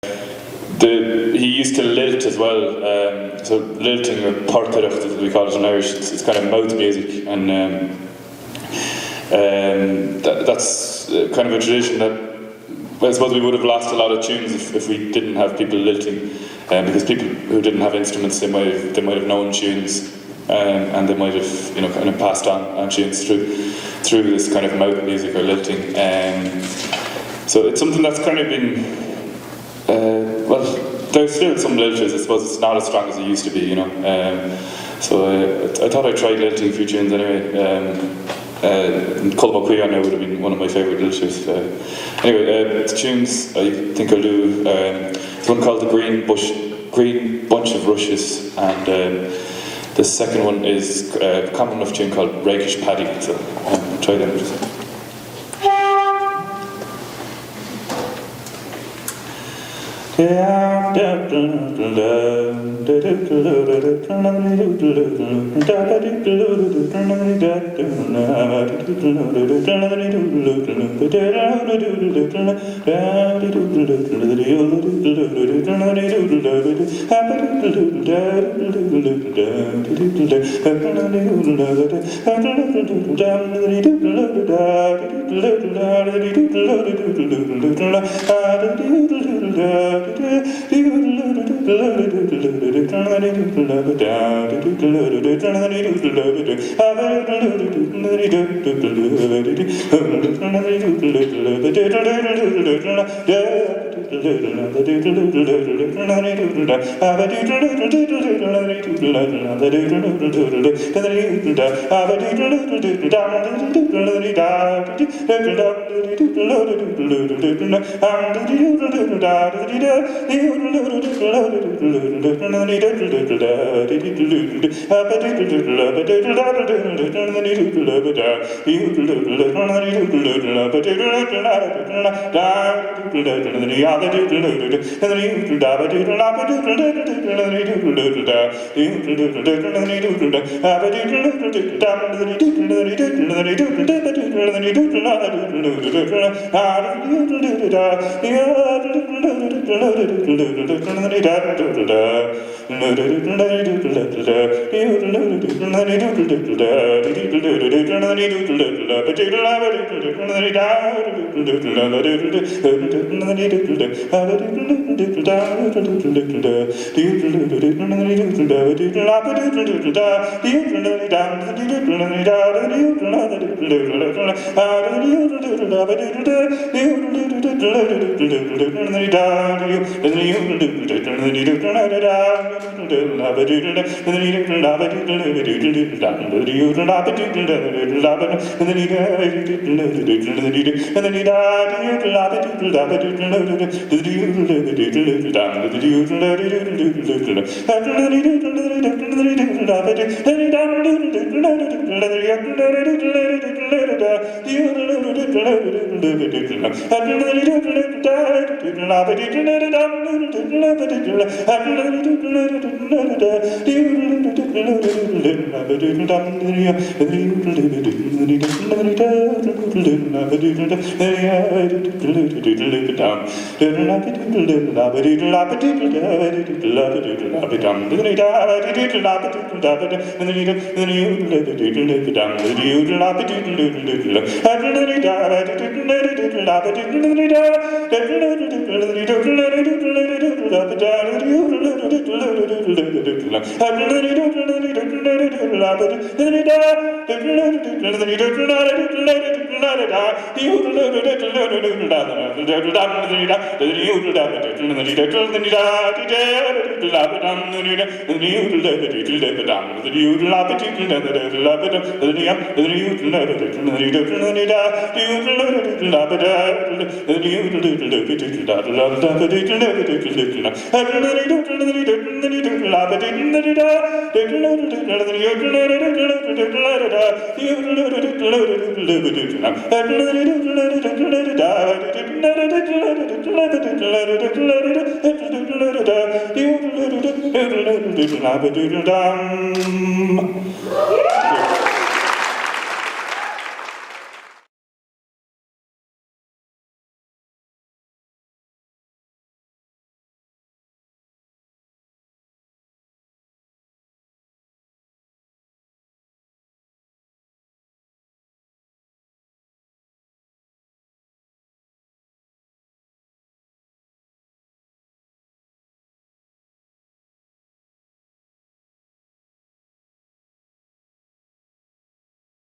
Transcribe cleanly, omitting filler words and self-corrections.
he used to lilt as well. So lilting, or portadach as we call it in Irish, it's kind of mouth music, and that's kind of a tradition that, well, I suppose we would have lost a lot of tunes if we didn't have people lilting, because people who didn't have instruments, they might have known tunes, and they might have kind of passed on tunes through this kind of mouth music or lilting. So it's something that's kind of been, well, there's still some lilters. I suppose it's not as strong as it used to be, So I thought I'd try lilting a few tunes anyway. Colm O'Quia now would have been one of my favourite lilters. Anyway, the tunes I think I'll do. There's one called the Green Bunch of Rushes, and the second one is a common enough tune called Rakish Paddy. So try them.